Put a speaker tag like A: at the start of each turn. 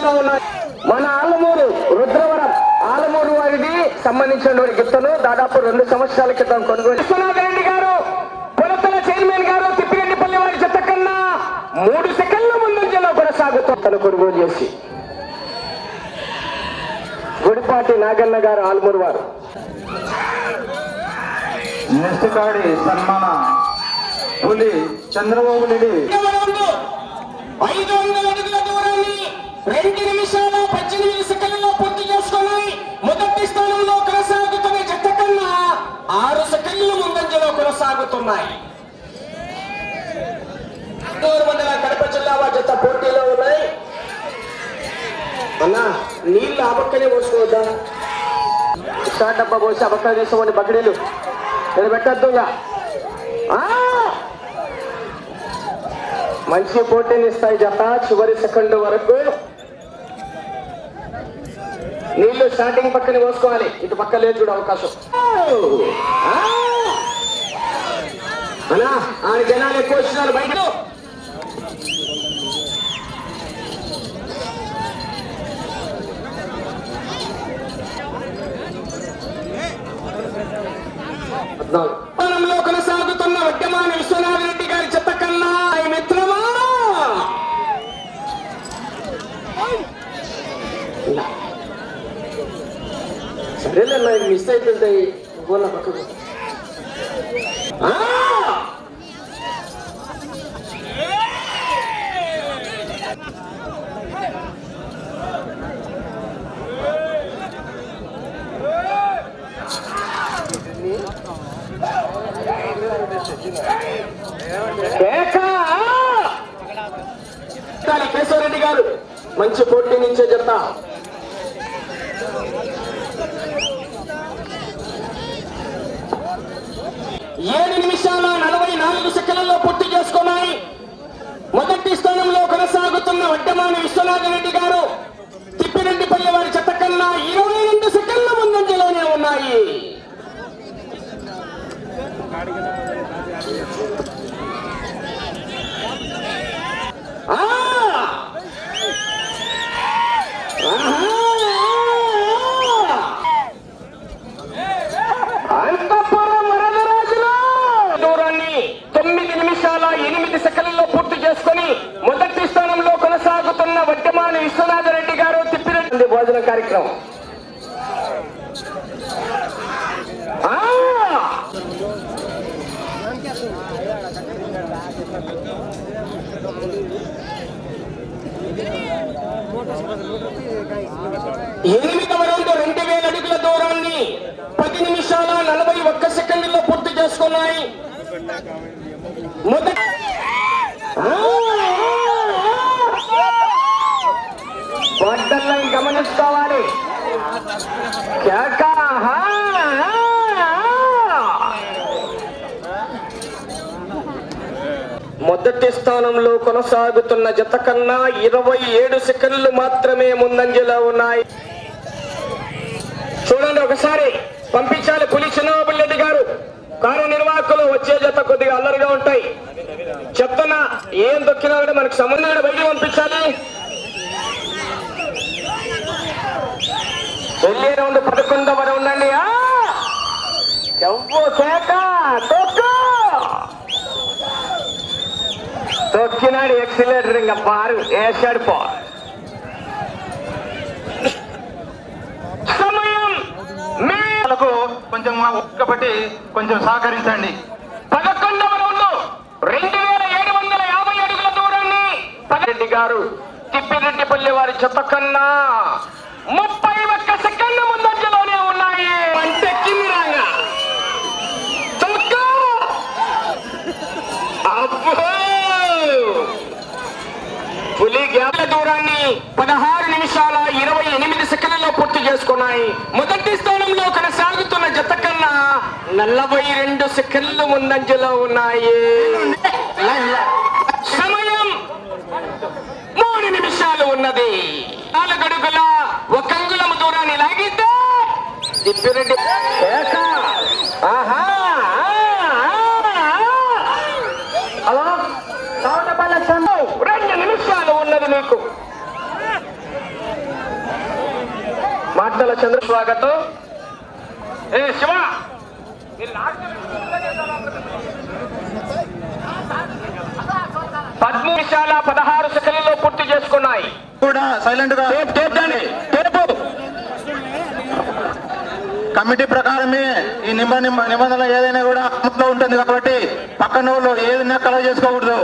A: ముందంజలో ఉన్నాయి. మన ఆలమూరు రుద్రవరం ఆలమూరు వారిది సంబంధించిన గిత్తను దాదాపు 2 సంవత్సరాల క్రితం కొనుగోలు. విశ్వనాథ రెడ్డి గారు కొలతల చైర్మన్ గారు తిప్పిరెడ్డిపల్లి వారి జత కన్నా 3 సెకండ్ల ముందంజలో కొనసాగుతూ కొనుగోలు చేసి గుడిపాటి నాగన్న గారు ఆలమూరు వారు.
B: నెక్స్ట్ కాడి సన్మాన పులి చంద్రబాబు రెడ్డి
A: 500 అడుగుల దూరాన్ని 2 నిమిషాల 18 సెకండ్లలో పూర్తి చేసుకుని మొదటి స్థానంలో కొనసాగుతున్న జత కన్నా 6 సెకండ్లు ముందంజలో కొనసాగుతున్నాయి. మండల కడప జిల్లా జత పోటీలో ఉన్నాయి. అన్నా నీళ్ళు అబక్కనే పోసుకోవద్దా? స్టార్ట్ డబ్బా పోసి అబక్క తీసుకోండి. బగ్గడీలు నేను పెట్టద్దు. మంచి పోటీని ఇస్తాయి జత. చివరి సెకండ్ వరకు నీళ్లు స్టార్టింగ్ పక్కనే పోసుకోవాలి. ఇటు పక్క లేదు చూడ అవకాశం. అన్నా ఆ జనాలు ఎక్కువ వచ్చినారు బయట. కొనసాగుతున్న వడ్డమాన విశ్వనాథ రెడ్డి గారి చెత్త కన్నా మిత్రమా సరేలే మిస్ అయిపోతాయి. పక్కకు కేశవరెడ్డి గారు మంచి పోటీ నుంచే చెప్తా. 7 నిమిషాల 44 సెకండ్లలో పూర్తి చేసుకున్నాయి. మొదటి స్థానంలో కొనసాగుతున్న వడ్డమాన విశ్వనాథ రెడ్డి గారు తిప్పిరెడ్డిపల్లి వారి చెత్త కన్నా 22 సెకండ్ల ముందంజలోనే ఉన్నాయి. దూరాన్ని 9 నిమిషాల 8 సెకండ్లలో పూర్తి చేసుకుని మొదటి స్థానంలో కొనసాగుతున్న వడ్డమాన విశ్వనాథ రెడ్డి గారు తిప్పిరెడ్డి భోజన కార్యక్రమం. ఎనిమిదవ రౌండ్ 2000 అడుగుల దూరాన్ని 10 నిమిషాల 41 సెకండ్లలో పూర్తి చేసుకున్నాయి. వడ్డల్ని గమనించుకోవాలి. మొదటి స్థానంలో కొనసాగుతున్న జత కన్నా 27 సెకండ్లు మాత్రమే ముందంజలో ఉన్నాయి. చూడండి ఒకసారి పంపించాలి. పులి చిన్నబాబు రెడ్డి గారు కార్యనిర్వాహకులు వచ్చే జత కొద్దిగా అల్లరిగా ఉంటాయి. చెప్తున్నా ఏం దొక్కినా కూడా మనకు సంబంధం బయట పంపించాలి. వెళ్ళే రౌండ్ 11వ రౌండ్ అండి. తొక్కినాడు ఎక్సిలేటర్ ఇంకా బారు వేసాడు. సమయం మీకు
B: కొంచెం ఒక్కబట్టి కొంచెం సహకరించండి.
A: 11వ రౌండ్ 2750 అడుగుల దూరాన్ని రెడ్డి గారు తిప్పిరెడ్డిపల్లి వారి చెత్త కన్నా 31 సెకండ్ల ముందంజలోనే ఉన్నాయి. అంటే పులి గ్యాప్ల దూరాన్ని 16 నిమిషాల 28 సెకండ్లలో పూర్తి చేసుకున్నాయి. మొదటి స్థానంలో కొనసాగుతున్న జత కన్నా 42 సెకండ్లు ముందంజలో ఉన్నాయి. సమయం 3 నిమిషాలు ఉన్నది. 4 అడుగుల 1 అంగుళం దూరాన్ని లాగితే తిప్పిరెడ్డి 2 నిమిషాలు ఉన్నది మీకు. ఆటల చంద్ర స్వాగతం. ఏ శివ 13 నిమిషాల 16 సెకండ్లలో పూర్తి చేసుకున్నాయి.
B: కూడా సైలెంట్ గా కమిటీ ప్రకారమే ఈ నిబంధనలు ఏదైనా కూడా అమలులో ఉంటుంది కాబట్టి పక్కన వాళ్ళు ఏదైనా కలవ చేసుకోకూడదు.